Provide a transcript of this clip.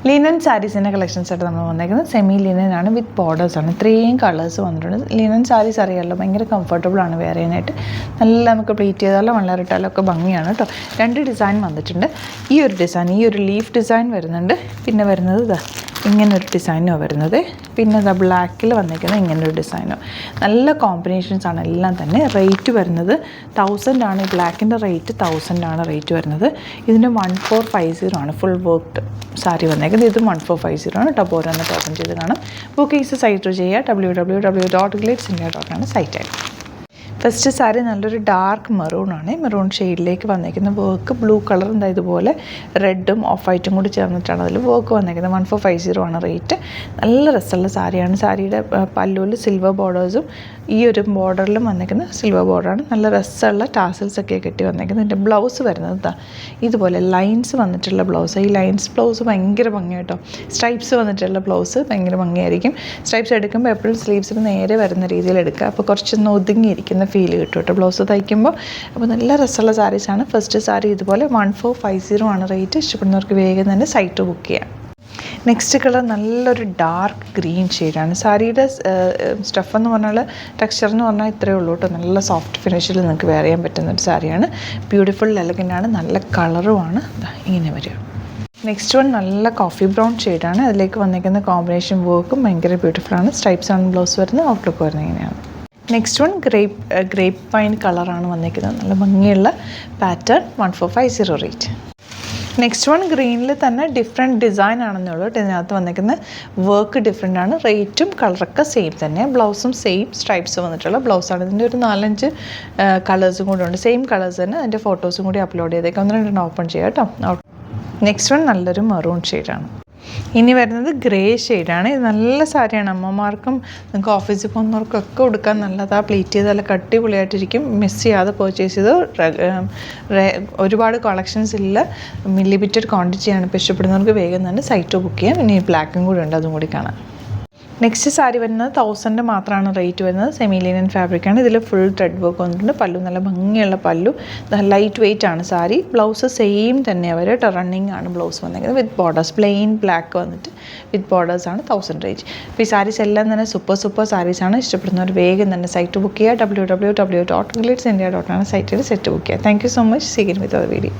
Linen സാരീസിൻ്റെ collections ആയിട്ട് നമ്മൾ വന്നേക്കുന്നത് സെമി ലിനൻ ആണ്, വിത്ത് ബോർഡേഴ്സാണ്. ഇത്രയും കളേഴ്സ് വന്നിട്ടുണ്ട്. ലിനൻ സാരീസ് അറിയാമല്ലോ, ഭയങ്കര കംഫർട്ടബിളാണ് വെയർ ചെയ്യാനായിട്ട്. നല്ല നമുക്ക് പ്ലീറ്റ് ചെയ്താലോ വള്ളറിട്ടാലോ ഒക്കെ ഭംഗിയാണ് കേട്ടോ. 2 ഡിസൈൻ വന്നിട്ടുണ്ട്. ഈ ഒരു ഡിസൈൻ, ഈ ഒരു ലീഫ് ഡിസൈൻ വരുന്നുണ്ട്. പിന്നെ വരുന്നത് ഇതാ ഇങ്ങനൊരു ഡിസൈനോ വരുന്നത്. പിന്നെ ഇതാ ബ്ലാക്കിൽ വന്നിരിക്കുന്നത് ഇങ്ങനൊരു ഡിസൈനോ. നല്ല കോമ്പിനേഷൻസ് ആണ് എല്ലാം തന്നെ. റേറ്റ് വരുന്നത് 1000 ആണ്. ഈ ബ്ലാക്കിൻ്റെ റേറ്റ് 1000 ആണ് റേറ്റ് വരുന്നത്. ഇതിൻ്റെ 1450 ആണ് ഫുൾ വർക്ക്ഡ് സാരി വന്നേക്കുന്നത്. ഇതും 1450 ആണ്. ടബ് ഓരോന്ന് ഓപ്പൺ ചെയ്ത് കാണാം. ബുക്കിങ്സ് സൈറ്റ് ചെയ്യുക. www.glitzindia.com ആണ് സൈറ്റ്. ഫസ്റ്റ് സാരി നല്ലൊരു ഡാർക്ക് മെറൂണാണ്. മെറൂൺ ഷെയ്ഡിലേക്ക് വന്നേക്കുന്ന വർക്ക്. ബ്ലൂ കളർ എന്താ ഇതുപോലെ റെഡും ഓഫ് വൈറ്റും കൂടി ചേർന്നിട്ടാണ് അതിൽ വർക്ക് വന്നേക്കുന്നത്. 1450 ആണ് റേറ്റ്. നല്ല രസമുള്ള സാരിയാണ്. സാരിയുടെ പല്ലുവിൽ സിൽവർ ബോർഡേഴ്സും ഈ ഒരു ബോർഡറിലും വന്നേക്കുന്ന സിൽവർ ബോർഡറാണ്. നല്ല രസമുള്ള ടാസൽസ് ഒക്കെ കെട്ടി വന്നേക്കുന്നത്. ഇതിൻ്റെ ബ്ലൗസ് വരുന്നത് ഇതാ ഇതുപോലെ ലൈൻസ് വന്നിട്ടുള്ള ബ്ലൗസ്. ഈ ലൈൻസ് ബ്ലൗസ് ഭയങ്കര ഭംഗിയായിട്ടോ. സ്ട്രൈപ്സ് വന്നിട്ടുള്ള ബ്ലൗസ് ഭയങ്കര ഭംഗിയായിരിക്കും. സ്ട്രൈപ്സ് എടുക്കുമ്പോൾ എപ്പോഴും സ്ലീവ്സിന് നേരെ വരുന്ന രീതിയിൽ എടുക്കുക. അപ്പോൾ കുറച്ചൊന്ന് ഒതുങ്ങിയിരിക്കുന്ന ഫീൽ കിട്ടും കേട്ടോ ബ്ലൗസ് തയ്ക്കുമ്പോൾ. അപ്പോൾ നല്ല രസമുള്ള സാരീസാണ്. ഫസ്റ്റ് സാരി ഇതുപോലെ 1450 ആണ് റേറ്റ്. ഇഷ്ടപ്പെടുന്നവർക്ക് വേഗം തന്നെ സൈറ്റ് ബുക്ക് ചെയ്യാം. നെക്സ്റ്റ് കളർ നല്ലൊരു ഡാർക്ക് ഗ്രീൻ ഷെയ്ഡാണ്. സാരിയുടെ സ്റ്റഫ് എന്ന് പറഞ്ഞാൽ, ടെക്സ്ചർ എന്ന് പറഞ്ഞാൽ ഇത്രയേ ഉള്ളൂ കേട്ടോ. നല്ല സോഫ്റ്റ് ഫിനിഷിൽ നിങ്ങൾക്ക് വെയർ ചെയ്യാൻ പറ്റുന്ന ഒരു സാരിയാണ്. ബ്യൂട്ടിഫുൾ എലഗൻ്റാണ്. നല്ല കളറുമാണ്. ഇങ്ങനെ വരിക. നെക്സ്റ്റ് വൺ നല്ല കോഫി ബ്രൗൺ ഷെയ്ഡാണ്. അതിലേക്ക് വന്നിരിക്കുന്ന കോമ്പിനേഷൻ വർക്കും ഭയങ്കര ബ്യൂട്ടിഫുള്ളാണ്. സ്ട്രൈപ്സ് ആണ് ബ്ലൗസ് വരുന്നത്. ഔട്ട്ലുക്ക് വരുന്നത് ഇങ്ങനെയാണ്. നെക്സ്റ്റ് വൺ ഗ്രേപ്പ് പൈൻ കളറാണ് വന്നിരിക്കുന്നത്. നല്ല ഭംഗിയുള്ള പാറ്റേൺ. 1450 റേറ്റ്. നെക്സ്റ്റ് വൺ ഗ്രീനിൽ തന്നെ ഡിഫറെൻറ്റ് ഡിസൈൻ ആണെന്നേ ഉള്ളൂ. ഇതിനകത്ത് വന്നിരിക്കുന്ന വർക്ക് ഡിഫറെൻ്റ് ആണ്. റേറ്റും കളറൊക്കെ സെയിം തന്നെ. ബ്ലൗസും സെയിം സ്ട്രൈപ്സ് വന്നിട്ടുള്ള ബ്ലൗസാണ്. ഇതിൻ്റെ ഒരു 4-5 കളേഴ്സും കൂടെ ഉണ്ട്. സെയിം കളേഴ്സ് തന്നെ. അതിൻ്റെ ഫോട്ടോസും കൂടി അപ്ലോഡ് ചെയ്തേക്കാം. 1-2 ഓപ്പൺ ചെയ്യാം കേട്ടോ. നെക്സ്റ്റ് വൺ നല്ലൊരു മെറൂൺ ഷെയ്ഡാണ്. ഇനി വരുന്നത് ഗ്രേ ഷെയ്ഡാണ്. ഇത് നല്ല സാരിയാണ്. അമ്മമാർക്കും നിങ്ങൾക്ക് ഓഫീസിൽ പോകുന്നവർക്കൊക്കെ കൊടുക്കാൻ നല്ലതാണ്. പ്ലീറ്റ് ചെയ്ത് നല്ല കട്ടിപൊളിയായിട്ടിരിക്കും. മിസ് ചെയ്യാതെ പർച്ചേസ് ചെയ്ത്. ഒരുപാട് കളക്ഷൻസ് ഇല്ല, ലിമിറ്റഡ് ക്വാണ്ടിറ്റിയാണ്. ഇപ്പോൾ ഇഷ്ടപ്പെടുന്നവർക്ക് വേഗം തന്നെ സൈറ്റ് ബുക്ക് ചെയ്യാം. ഇനി ബ്ലാക്കും കൂടി ഉണ്ട്, അതും കൂടി കാണാം. നെക്സ്റ്റ് സാരി വരുന്നത് 1000 മാത്രമാണ് റേറ്റ് വരുന്നത്. സെമി ലിനൻ ഫാബ്രിക്കാണ്. ഇതിൽ ഫുൾ ത്രെഡ് വർക്ക് വന്നിട്ടുണ്ട്. പല്ലു നല്ല ഭംഗിയുള്ള പല്ലു. ലൈറ്റ് വെയിറ്റ് ആണ് സാരി. ബ്ലൗസ് സെയിം തന്നെയാണ് വരെ. റണ്ണിങ് ആണ് ബ്ലൗസ് വന്നിരിക്കുന്നത്. വിത്ത് ബോർഡേഴ്സ് പ്ലെയിൻ ബ്ലാക്ക് വന്നിട്ട് വിത്ത് ബോർഡേഴ്സാണ് 1000 റേറ്റ്. അപ്പോൾ ഈ സാരീസ് എല്ലാം തന്നെ സൂപ്പർ സാരീസാണ്. ഇഷ്ടപ്പെടുന്നവർ വേഗം തന്നെ സൈറ്റ് ബുക്ക് ചെയ്യുക. www.glitzindia.com ആണ് സൈറ്റിൽ സെറ്റ് ബുക്ക് ചെയ്യുക. Thank you so much. See you with our video.